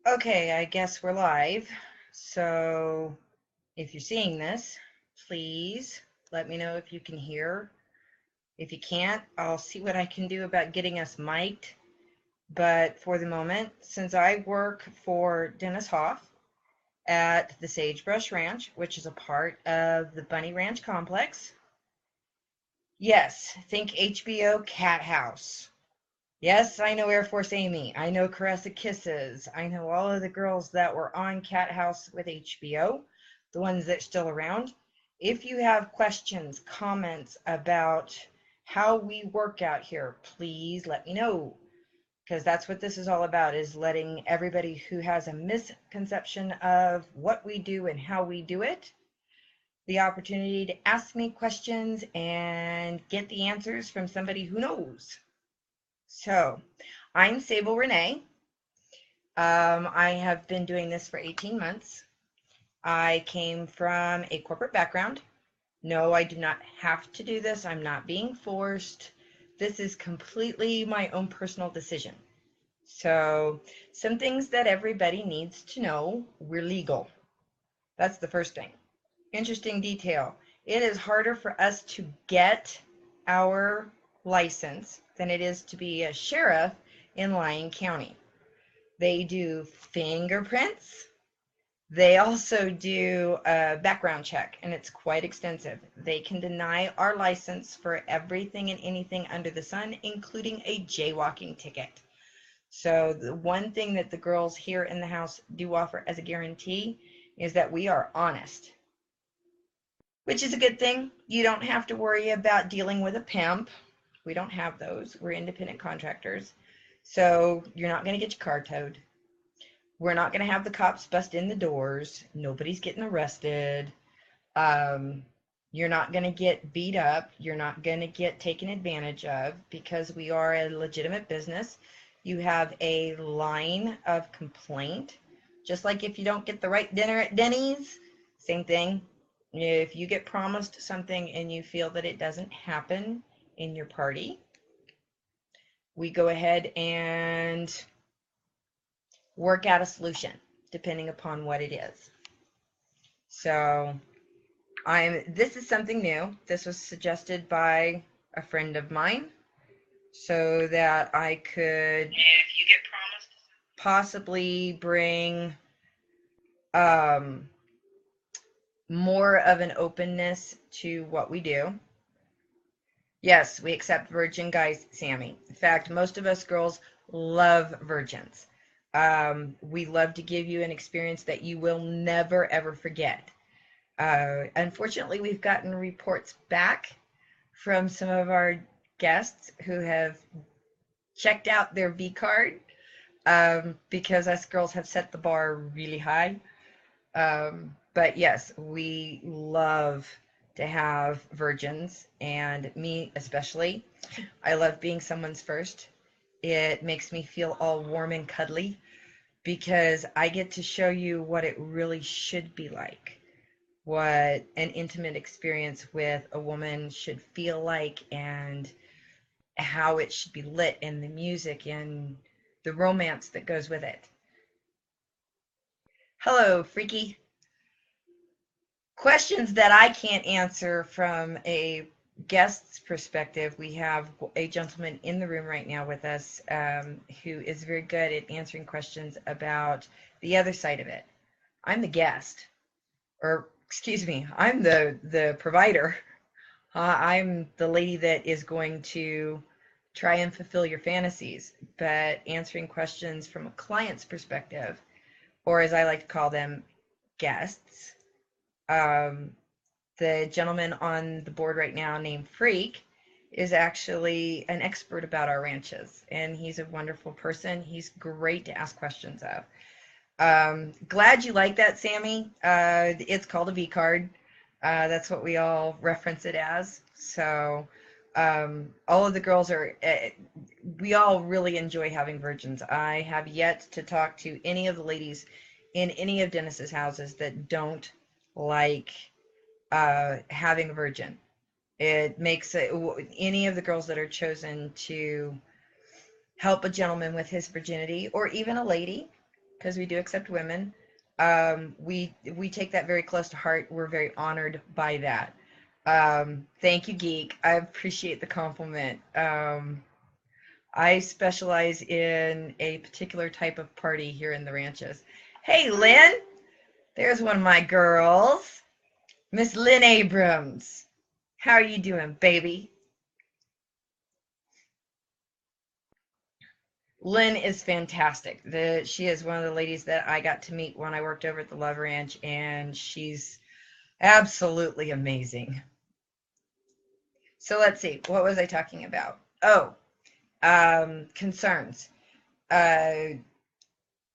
Okay, I guess we're live. So if you're seeing this, please let me know if you can hear. If you can't, I'll see what I can do about getting us mic'd. But for the moment, since I work for Dennis Hoff at the Sagebrush Ranch, which is a part of the Bunny Ranch complex, yes, think HBO Cat House. Yes, I know Air Force Amy. I know Caressa Kisses. I know all of the girls that were on Cat House with HBO, the ones that are still around. If you have questions, comments about how we work out here, please let me know. Because that's what this is all about, is letting everybody who has a misconception of what we do and how we do it the opportunity to ask me questions and get the answers from somebody who knows. So, I'm Sable Renee. I have been doing this for 18 months. I came from a corporate background. No, I do not have to do this. I'm not being forced. This is completely my own personal decision. So, some things that everybody needs to know, we're legal. That's the first thing. Interesting detail. It is harder for us to get our license than it is to be a sheriff in Lyon County. They do fingerprints. They also do a background check, and it's quite extensive. They can deny our license for everything and anything under the sun, including a jaywalking ticket. So the one thing that the girls here in the house do offer as a guarantee is that we are honest, which is a good thing. You don't have to worry about dealing with a pimp. We don't have those. We're independent contractors. So you're not going to get your car towed. We're not going to have the cops bust in the doors. Nobody's getting arrested. Um, you're not going to get beat up. You're not going to get taken advantage of because we are a legitimate business. You have a line of complaint. Just like if you don't get the right dinner at Denny's, same thing. If you get promised something and you feel that it doesn't happen in your party, we go ahead and work out a solution depending upon what it is. So this is something new. This was suggested by a friend of mine so that I could, if you get promised, possibly bring um, more of an openness to what we do. Yes, we accept virgin guys, Sammy. In fact, most of us girls love virgins. We love to give you an experience that you will never ever forget. Unfortunately, we've gotten reports back from some of our guests who have checked out their V card because us girls have set the bar really high. But yes, we love to have virgins, and me especially. I love being someone's first. It makes me feel all warm and cuddly because I get to show you what it really should be like, what an intimate experience with a woman should feel like, and how it should be lit, and the music and the romance that goes with it. Hello, freaky. Questions that I can't answer from a guest's perspective. We have a gentleman in the room right now with us who is very good at answering questions about the other side of it. I'm the guest, or excuse me, I'm the provider. I'm the lady that is going to try and fulfill your fantasies, but answering questions from a client's perspective, or as I like to call them, guests. Um, the gentleman on the board right now named Freak is actually an expert about our ranches, and he's a wonderful person. He's great to ask questions of. Glad you like that, Sammy. It's called a V card. That's what we all reference it as. So all of the girls are, we all really enjoy having virgins. I have yet to talk to any of the ladies in any of Dennis's houses that don't like having a virgin. It makes it, any of the girls that are chosen to help a gentleman with his virginity, or even a lady, because we do accept women. We take that very close to heart. We're very honored by that. Thank you, Geek. I appreciate the compliment. I specialize in a particular type of party here in the ranches. Hey, Lynn, there's one of my girls, Miss Lynn Abrams. How are you doing, baby? Lynn is fantastic. She is one of the ladies that I got to meet when I worked over at the Love Ranch, and she's absolutely amazing. So let's see, what was I talking about? Oh, concerns. Uh,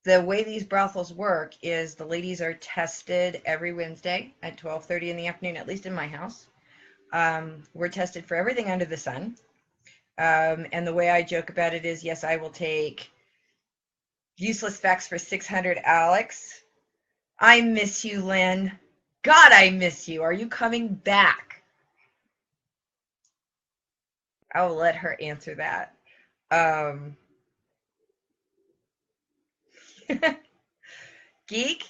the way these brothels work is the ladies are tested every Wednesday at 12:30 in the afternoon, at least in my house. We're tested for everything under the sun. And the way I joke about it is, yes, I will take useless facts for 600, Alex. I miss you, Lynn. God, I miss you. Are you coming back? I will let her answer that. Geek?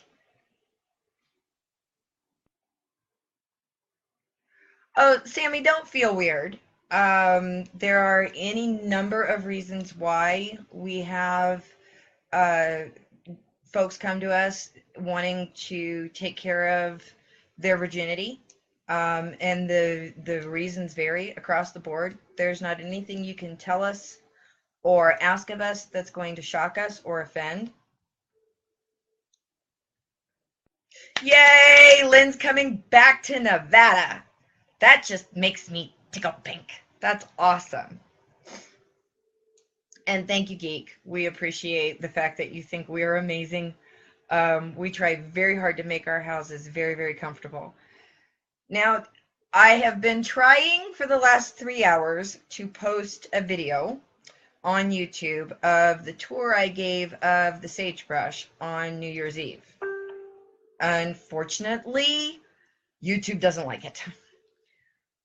Oh, Sammy, don't feel weird. There are any number of reasons why we have uh, folks come to us wanting to take care of their virginity. And the reasons vary across the board. There's not anything you can tell us or ask of us that's going to shock us or offend. Yay! Lynn's coming back to Nevada. That just makes me tickle pink. That's awesome. And thank you, Geek. We appreciate the fact that you think we are amazing. We try very hard to make our houses very, very comfortable. Now, I have been trying for the last 3 hours to post a video on YouTube of the tour I gave of the sagebrush on New Year's Eve. Unfortunately, YouTube doesn't like it.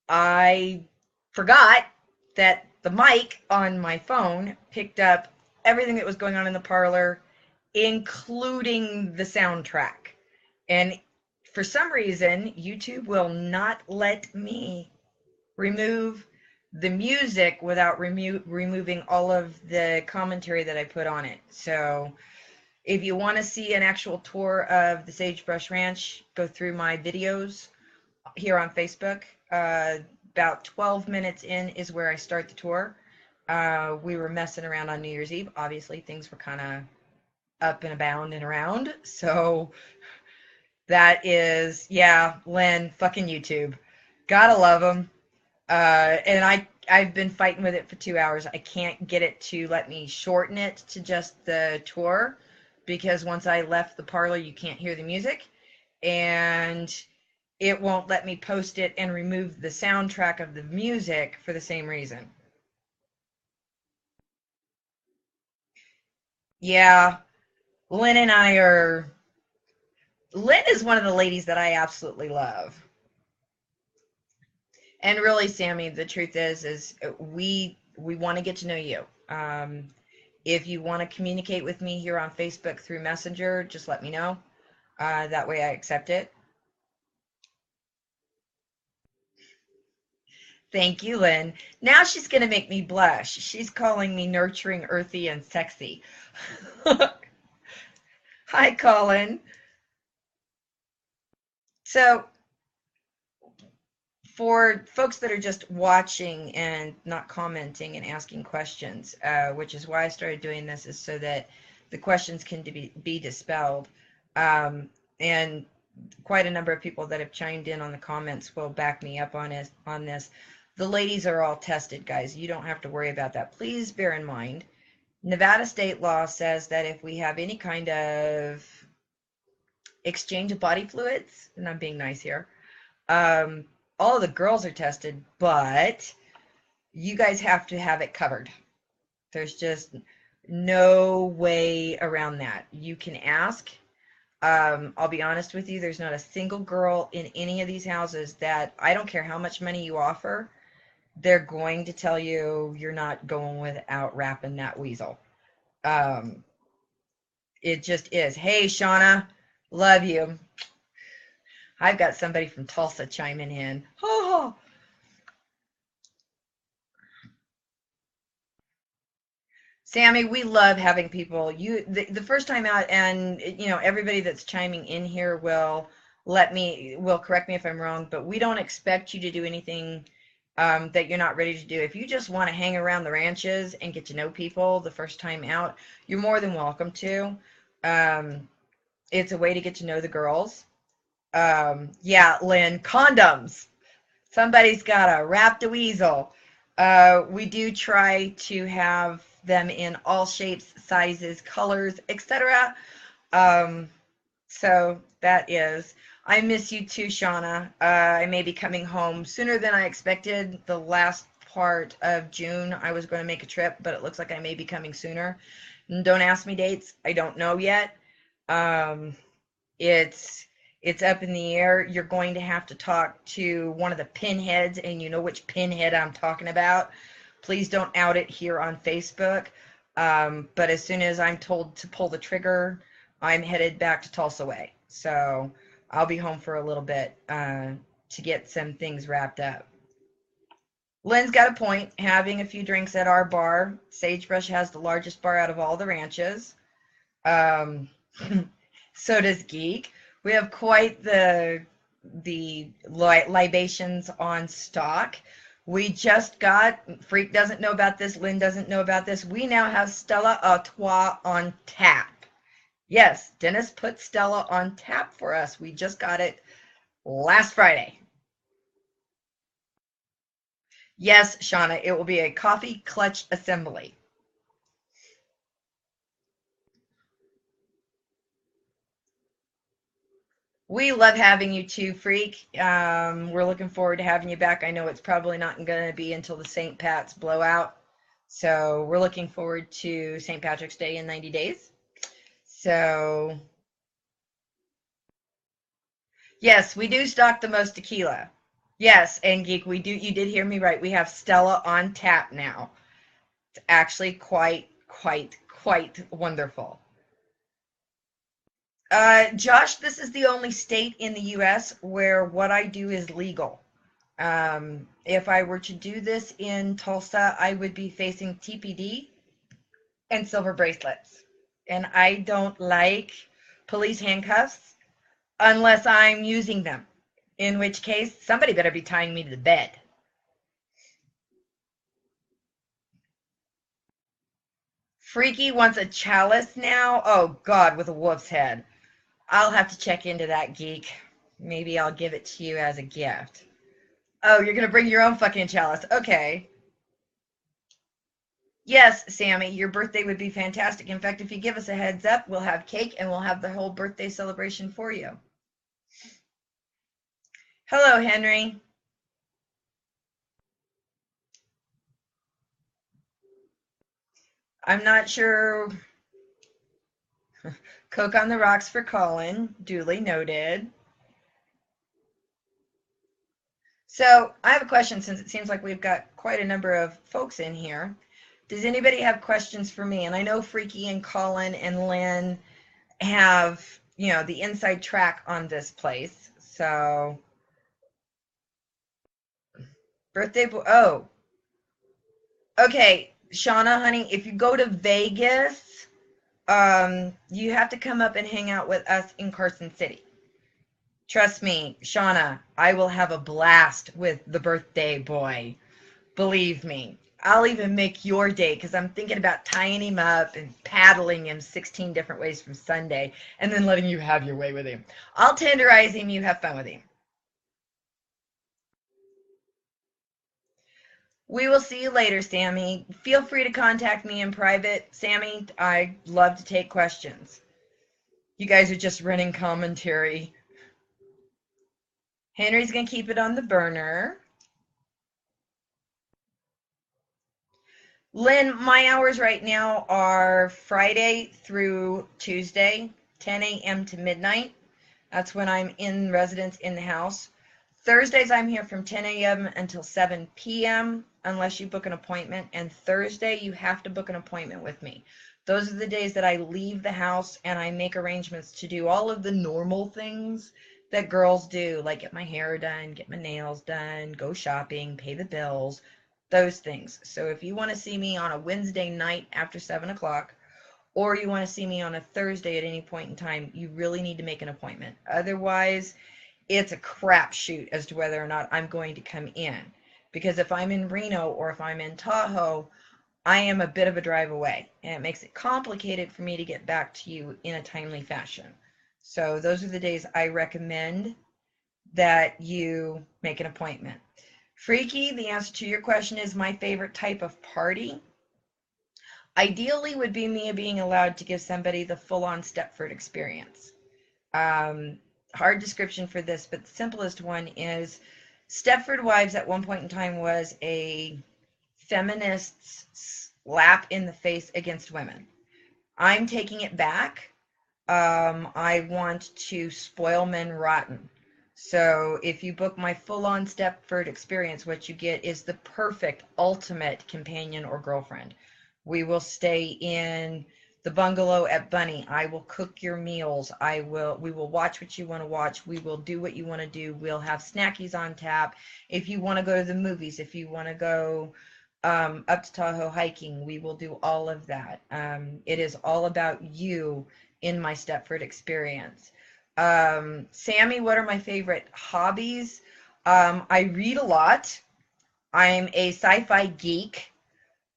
I forgot that the mic on my phone picked up everything that was going on in the parlor, including the soundtrack. And for some reason, YouTube will not let me remove the music without removing all of the commentary that I put on it. So if you want to see an actual tour of the Sagebrush Ranch, go through my videos here on Facebook. About 12 minutes in is where I start the tour. We were messing around on New Year's Eve. Obviously, things were kind of up and abound and around. So that is, yeah, Lynn, fucking YouTube. Gotta love them. And I've been fighting with it for 2 hours. I can't get it to let me shorten it to just the tour, because once I left the parlor, you can't hear the music. And it won't let me post it and remove the soundtrack of the music for the same reason. Yeah, Lynn and I are. Lynn is one of the ladies that I absolutely love. And really, Sammy, the truth is we want to get to know you. If you want to communicate with me here on Facebook through Messenger, just let me know. That way I accept it. Thank you, Lynn. Now she's going to make me blush. She's calling me nurturing, earthy, and sexy. Hi, Colin. So for folks that are just watching and not commenting and asking questions, which is why I started doing this, is so that the questions can be dispelled. And quite a number of people that have chimed in on the comments will back me up on this. The ladies are all tested, guys. You don't have to worry about that. Please bear in mind, Nevada state law says that if we have any kind of exchange of body fluids, and I'm being nice here, all of the girls are tested, but you guys have to have it covered. There's just no way around that. You can ask. I'll be honest with you, there's not a single girl in any of these houses that, I don't care how much money you offer, they're going to tell you you're not going without wrapping that weasel. It just is. Hey, Shauna, love you. I've got somebody from Tulsa chiming in. Oh, Sammy, we love having people. The first time out, and everybody that's chiming in here will correct me if I'm wrong, but we don't expect you to do anything that you're not ready to do. If you just want to hang around the ranches and get to know people the first time out, you're more than welcome to. It's a way to get to know the girls. Yeah, Lynn, condoms. Somebody's got to wrap the weasel. We do try to have them in all shapes, sizes, colors, etc. So that is. I miss you too, Shauna. I may be coming home sooner than I expected. The last part of June, I was going to make a trip, but it looks like I may be coming sooner. Don't ask me dates. I don't know yet. Um, it's up in the air. You're going to have to talk to one of the pinheads, and you know which pinhead I'm talking about. Please don't out it here on Facebook. But as soon as I'm told to pull the trigger, I'm headed back to Tulsa way. So I'll be home for a little bit to get some things wrapped up. Lynn's got a point. Having a few drinks at our bar. Sagebrush has the largest bar out of all the ranches. So does Geek. We have quite the libations on stock. We just got, Freak doesn't know about this, Lynn doesn't know about this. We now have Stella Artois on tap. Yes, Dennis put Stella on tap for us. We just got it last Friday. Yes, Shauna, it will be a coffee clutch assembly. We love having you too, Freak. We're looking forward to having you back. I know it's probably not going to be until the St. Pat's blowout. So we're looking forward to St. Patrick's Day in 90 days. So, yes, we do stock the most tequila. Yes, and Geek, you did hear me right. We have Stella on tap now. It's actually quite wonderful. Josh, this is the only state in the U.S. where what I do is legal. If I were to do this in Tulsa, I would be facing TPD and silver bracelets. And I don't like police handcuffs unless I'm using them, in which case somebody better be tying me to the bed. Freaky wants a chalice now. Oh, God, with a wolf's head. I'll have to check into that, Geek. Maybe I'll give it to you as a gift. Oh, you're going to bring your own fucking chalice. Okay. Yes, Sammy, your birthday would be fantastic. In fact, if you give us a heads up, we'll have cake and we'll have the whole birthday celebration for you. Hello, Henry. I'm not sure. Coke on the rocks for Colin. Duly noted. So I have a question, since it seems like we've got quite a number of folks in here. Does anybody have questions for me? And I know Freaky and Colin and Lynn have, the inside track on this place. So birthday boy. Oh, okay. Shauna, honey, if you go to Vegas, you have to come up and hang out with us in Carson City. Trust me, Shauna, I will have a blast with the birthday boy. Believe me. I'll even make your day, because I'm thinking about tying him up and paddling him 16 different ways from Sunday and then letting you have your way with him. I'll tenderize him. You have fun with him. We will see you later, Sammy. Feel free to contact me in private. Sammy, I love to take questions. You guys are just running commentary. Henry's going to keep it on the burner. Lynn, my hours right now are Friday through Tuesday, 10 a.m. to midnight. That's when I'm in residence in the house. Thursdays, I'm here from 10 a.m. until 7 p.m. unless you book an appointment. And Thursday, you have to book an appointment with me. Those are the days that I leave the house and I make arrangements to do all of the normal things that girls do, like get my hair done, get my nails done, go shopping, pay the bills, those things. So if you want to see me on a Wednesday night after 7 o'clock, or you want to see me on a Thursday at any point in time, you really need to make an appointment. Otherwise, it's a crapshoot as to whether or not I'm going to come in. Because if I'm in Reno or if I'm in Tahoe, I am a bit of a drive away, and it makes it complicated for me to get back to you in a timely fashion. So those are the days I recommend that you make an appointment. Freaky, the answer to your question is my favorite type of party. Ideally would be me being allowed to give somebody the full-on Stepford experience. Hard description for this, but the simplest one is Stepford Wives at one point in time was a feminist's slap in the face against women. I'm taking it back. I want to spoil men rotten. So if you book my full-on Stepford experience, what you get is the perfect, ultimate companion or girlfriend. We will stay in the bungalow at Bunny. I will cook your meals. We will watch what you want to watch. We will do what you want to do. We'll have snackies on tap. If you want to go to the movies, if you want to go up to Tahoe hiking, we will do all of that. It is all about you in my Stepford experience. Sammy, what are my favorite hobbies? I read a lot. I'm a sci-fi geek.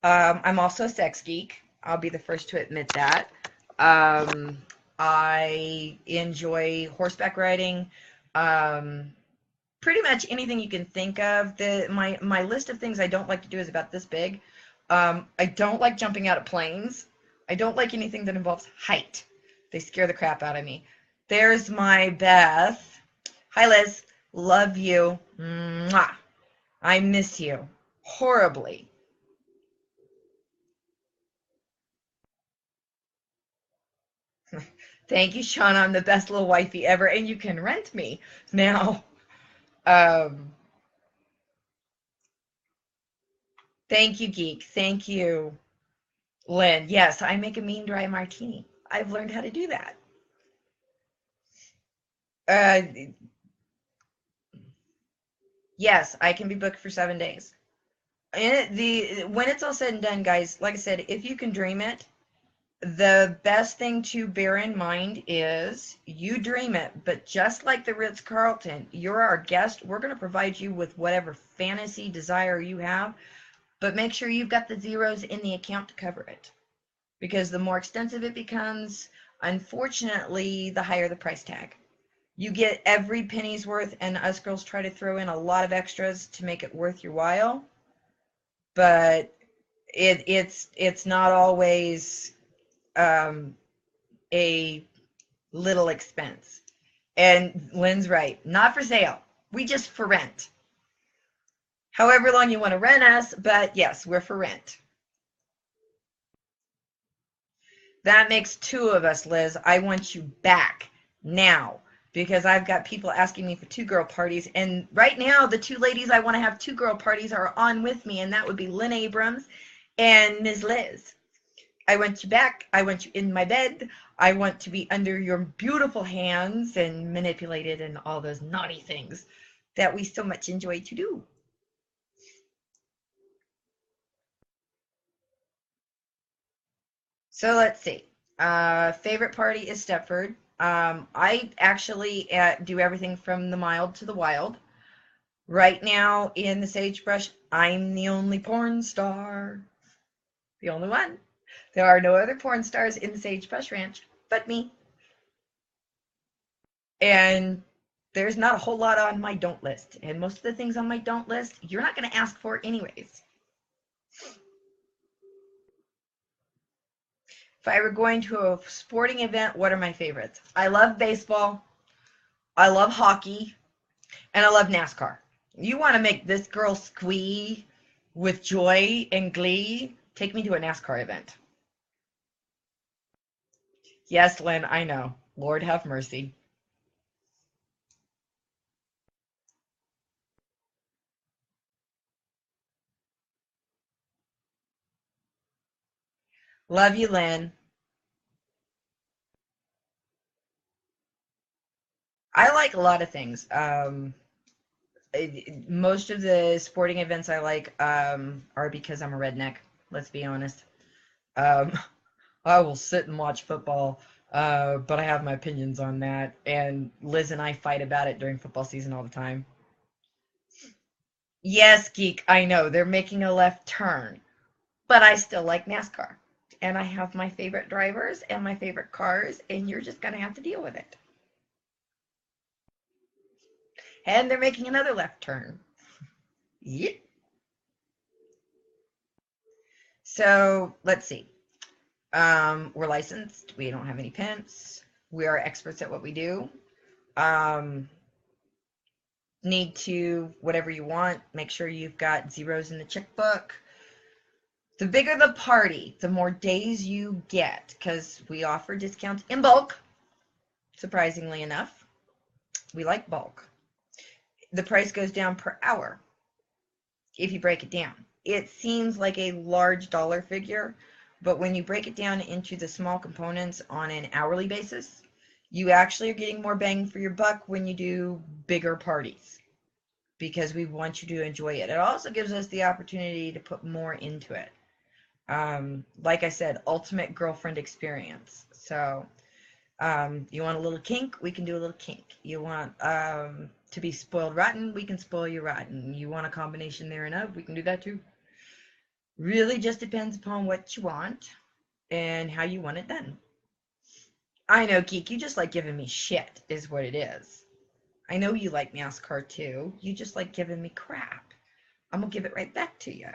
I'm also a sex geek. I'll be the first to admit that. I enjoy horseback riding. Pretty much anything you can think of. My list of things I don't like to do is about this big. I don't like jumping out of planes. I don't like anything that involves height. They scare the crap out of me. There's my Beth. Hi, Liz. Love you. Mwah. I miss you horribly. Thank you, Shauna. I'm the best little wifey ever, and you can rent me now. Um, Thank you, Geek. Thank you, Lynn. Yes, I make a mean dry martini. I've learned how to do that. Uh, yes, I can be booked for 7 days. When it's all said and done, guys, like I said, if you can dream it, the best thing to bear in mind is you dream it, but just like the Ritz-Carlton, you're our guest. We're going to provide you with whatever fantasy desire you have, but make sure you've got the zeros in the account to cover it. Because the more extensive it becomes, unfortunately, the higher the price tag. You get every penny's worth, and us girls try to throw in a lot of extras to make it worth your while. But it's not always a little expense. And Lynn's right, not for sale. We just for rent. However long you want to rent us, but yes, we're for rent. That makes 2 of us, Liz. I want you back now because I've got people asking me for 2 girl parties. And right now, the 2 ladies I want to have 2 girl parties are on with me, and that would be Lynn Abrams and Ms. Liz. I want you back. I want you in my bed. I want to be under your beautiful hands and manipulated and all those naughty things that we so much enjoy to do. So let's see. Favorite party is Stepford. I actually do everything from the mild to the wild. Right now in the sagebrush, I'm the only porn star. The only one. There are no other porn stars in the sagebrush ranch but me. And there's not a whole lot on my don't list. And most of the things on my don't list, you're not going to ask for anyways. If I were going to a sporting event, what are my favorites? I love baseball. I love hockey. And I love NASCAR. You want to make this girl squee with joy and glee? Take me to a NASCAR event. Yes, Lynn, I know. Lord have mercy. Love you, Lynn. I like a lot of things. Most of the sporting events I like are because I'm a redneck. Let's be honest. Um, I will sit and watch football, but I have my opinions on that. And Liz and I fight about it during football season all the time. Yes, geek, I know they're making a left turn, but I still like NASCAR. And I have my favorite drivers and my favorite cars, and you're just going to have to deal with it. And they're making another left turn. Yep. So let's see. We're licensed. We don't have any pimps. We are experts at what we do. Um, Need to, whatever you want, make sure you've got zeros in the checkbook. The bigger the party, the more days you get, because we offer discounts in bulk, surprisingly enough. We like bulk. The price goes down per hour if you break it down. It seems like a large dollar figure, but when you break it down into the small components on an hourly basis, you actually are getting more bang for your buck when you do bigger parties, because we want you to enjoy it. It also gives us the opportunity to put more into it. Like I said, ultimate girlfriend experience. So you want a little kink, we can do a little kink. You want to be spoiled rotten, we can spoil you rotten. You want a combination there and of, we can do that too. Really just depends upon what you want and how you want it done. I know, geek, you just like giving me shit is what it is. I know you like NASCAR too. You just like giving me crap. I'm gonna give it right back to you.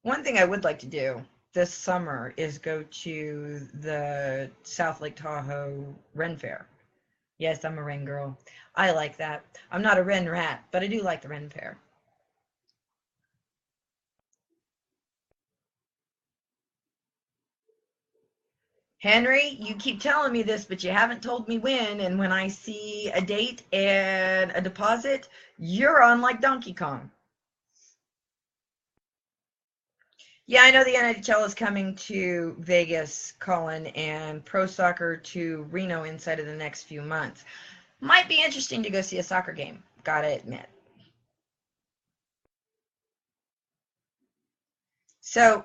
One thing I would like to do this summer is go to the South Lake Tahoe Ren Fair. Yes, I'm a Ren girl. I like that. I'm not a Ren rat, but I do like the Ren Fair. Henry, you keep telling me this, but you haven't told me when. And when I see a date and a deposit, you're on like Donkey Kong. Yeah, I know the NHL is coming to Vegas, Colin, and pro soccer to Reno inside of the next few months. Might be interesting to go see a soccer game, gotta admit. So,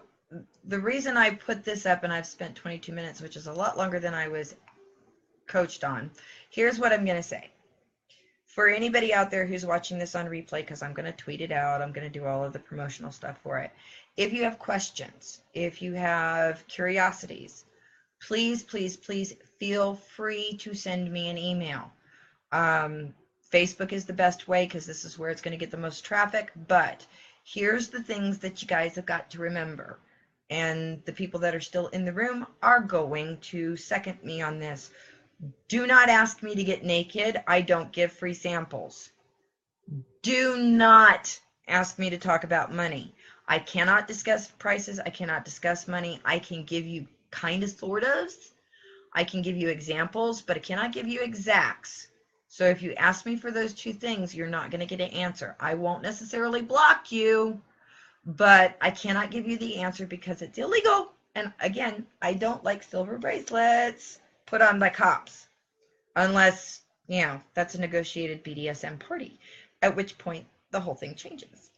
the reason I put this up, and I've spent 22 minutes, which is a lot longer than I was coached on, here's what I'm going to say. For anybody out there who's watching this on replay, because I'm going to tweet it out, I'm going to do all of the promotional stuff for it. If you have questions, if you have curiosities, please, please, please feel free to send me an email. Facebook is the best way because this is where it's going to get the most traffic, but here's the things that you guys have got to remember. And the people that are still in the room are going to second me on this. Do not ask me to get naked. I don't give free samples. Do not ask me to talk about money. I cannot discuss prices. I cannot discuss money. I can give you kind of, sort of. I can give you examples, but I cannot give you exacts. So if you ask me for those two things, you're not going to get an answer. I won't necessarily block you, but I cannot give you the answer because it's illegal. And again, I don't like silver bracelets put on by cops unless, that's a negotiated BDSM party, at which point the whole thing changes.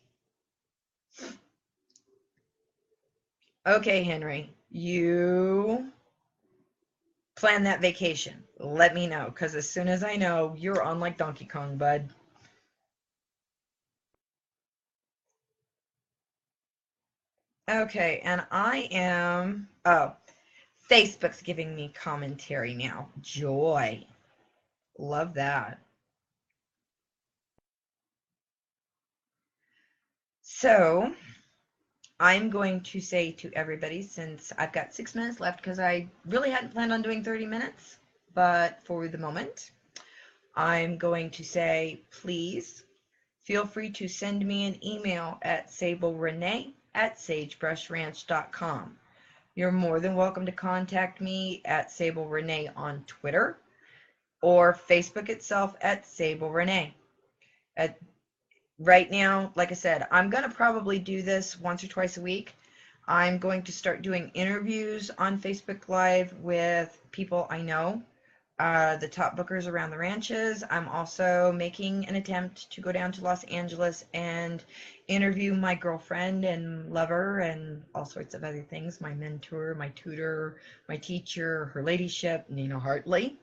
Okay, Henry, you plan that vacation. Let me know, because as soon as I know, you're on like Donkey Kong, bud. Okay, and Facebook's giving me commentary now. Joy. Love that. So, I'm going to say to everybody, since I've got 6 minutes left, because I really hadn't planned on doing 30 minutes, but for the moment, I'm going to say, please feel free to send me an email at sablerenee@sagebrushranch.com. You're more than welcome to contact me at Sable Renee on Twitter or Facebook itself at Sable Renee. Right now, like I said, I'm going to probably do this once or twice a week. I'm going to start doing interviews on Facebook Live with people I know, the top bookers around the ranches. I'm also making an attempt to go down to Los Angeles and interview my girlfriend and lover and all sorts of other things, my mentor, my tutor, my teacher, her ladyship, Nina Hartley.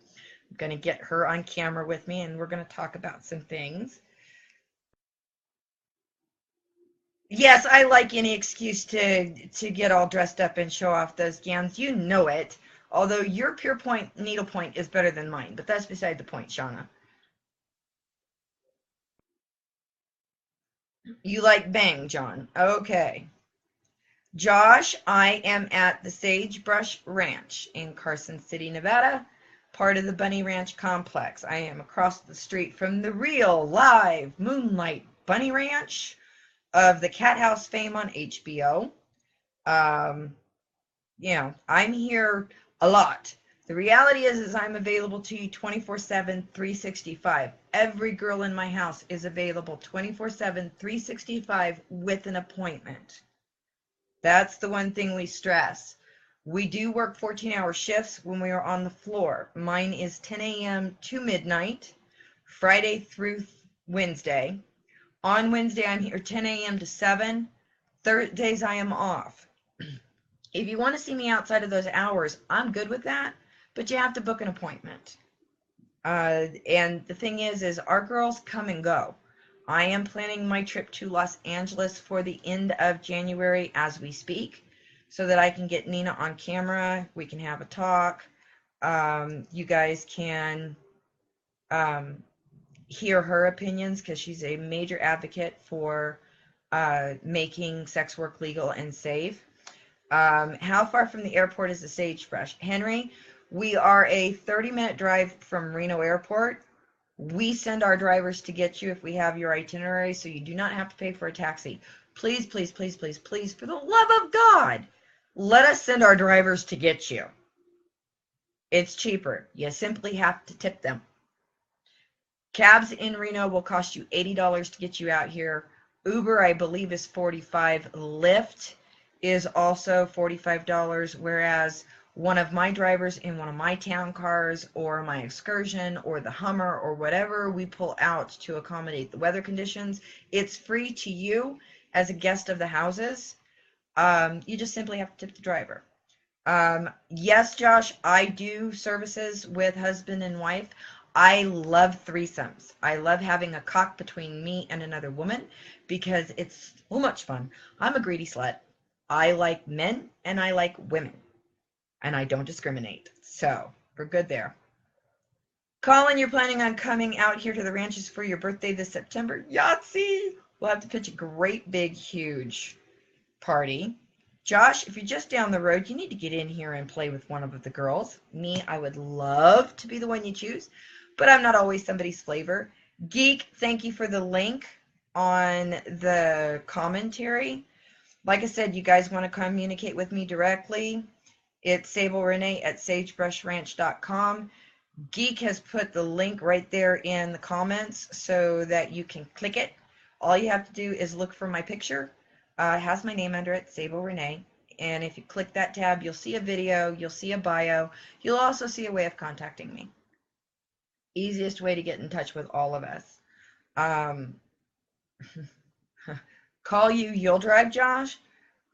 I'm going to get her on camera with me, and we're going to talk about some things. Yes, I like any excuse to get all dressed up and show off those gowns. You know it. Although your pure point needlepoint is better than mine, but that's beside the point, Shauna. You like bang, John. Okay. Josh, I am at the Sagebrush Ranch in Carson City, Nevada, part of the Bunny Ranch complex. I am across the street from the real live Moonlight Bunny Ranch of the Cat House fame on HBO. I'm here a lot. The reality is I'm available to you 24/7, 365. Every girl in my house is available 24/7, 365 with an appointment. That's the one thing we stress. We do work 14-hour shifts when we are on the floor. Mine is 10 a.m. to midnight, Friday through Wednesday. On Wednesday, I'm here 10 a.m. to 7. Thursdays, I am off. If you want to see me outside of those hours, I'm good with that, but you have to book an appointment. And the thing is our girls come and go. I am planning my trip to Los Angeles for the end of January as we speak, so that I can get Nina on camera. We can have a talk. You guys can hear her opinions, because she's a major advocate for making sex work legal and safe. How far from the airport is the Sagebrush? Henry, we are a 30-minute drive from Reno Airport. We send our drivers to get you if we have your itinerary, so you do not have to pay for a taxi. Please, please, please, please, please, for the love of God, let us send our drivers to get you. It's cheaper. You simply have to tip them. Cabs in Reno will cost you $80 to get you out here. Uber, I believe, is $45. Lyft is also $45, whereas one of my drivers in one of my town cars or my excursion or the Hummer or whatever we pull out to accommodate the weather conditions, it's free to you as a guest of the houses. You just simply have to tip the driver. Yes, Josh, I do services with husband and wife. I love threesomes. I love having a cock between me and another woman because it's so much fun. I'm a greedy slut. I like men and I like women, and I don't discriminate. So we're good there. Colin, you're planning on coming out here to the ranches for your birthday this September? Yahtzee! We'll have to pitch a great, big, huge party. Josh, if you're just down the road, you need to get in here and play with one of the girls. Me, I would love to be the one you choose, but I'm not always somebody's flavor. Geek, thank you for the link on the commentary. Like I said, you guys want to communicate with me directly, it's sablerenee@sagebrushranch.com. Geek has put the link right there in the comments so that you can click it. All you have to do is look for my picture. It has my name under it, Sable Renee. And if you click that tab, you'll see a video, you'll see a bio. You'll also see a way of contacting me. Easiest way to get in touch with all of us. Call you, you'll drive, Josh?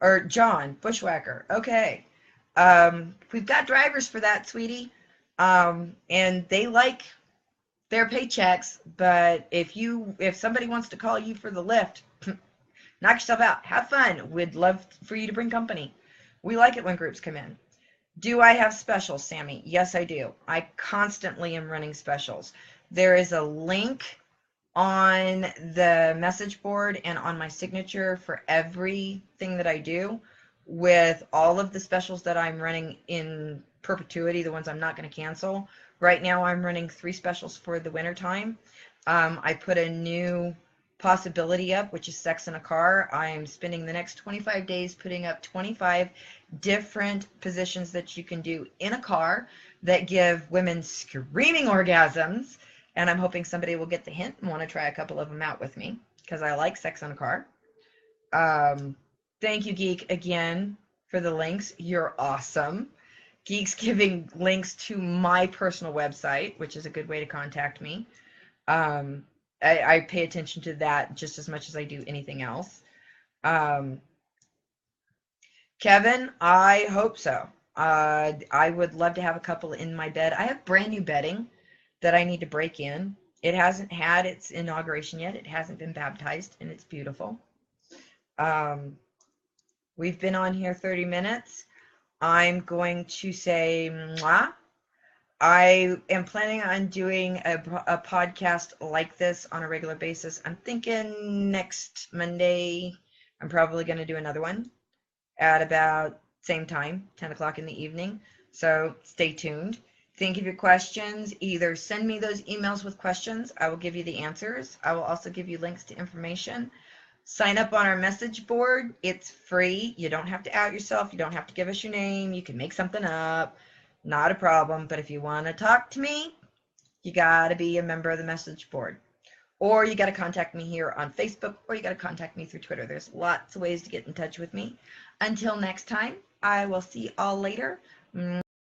Or John, Bushwhacker. Okay. We've got drivers for that, sweetie. And they like their paychecks, but if somebody wants to call you for the lift, knock yourself out. Have fun. We'd love for you to bring company. We like it when groups come in. Do I have specials, Sammy? Yes, I do. I constantly am running specials. There is a link on the message board and on my signature for everything that I do, with all of the specials that I'm running in perpetuity, the ones I'm not going to cancel. Right now I'm running 3 specials for the winter time. I put a new possibility up, which is sex in a car. I'm spending the next 25 days putting up 25 different positions that you can do in a car that give women screaming orgasms, and I'm hoping somebody will get the hint and want to try a couple of them out with me, because I like sex in a car. Thank you, Geek, again for the links. You're awesome. Geek's giving links to my personal website, which is a good way to contact me. I pay attention to that just as much as I do anything else. Kevin, I hope so. I would love to have a couple in my bed. I have brand new bedding that I need to break in. It hasn't had its inauguration yet. It hasn't been baptized, and it's beautiful. We've been on here 30 minutes. I'm going to say mwah. I am planning on doing a podcast like this on a regular basis. I'm thinking next Monday, I'm probably going to do another one at about same time, 10 o'clock in the evening. So stay tuned. Think of your questions. Either send me those emails with questions. I will give you the answers. I will also give you links to information. Sign up on our message board. It's free. You don't have to out yourself. You don't have to give us your name. You can make something up. Not a problem. But if you want to talk to me, you got to be a member of the message board. Or you got to contact me here on Facebook, or you got to contact me through Twitter. There's lots of ways to get in touch with me. Until next time, I will see you all later.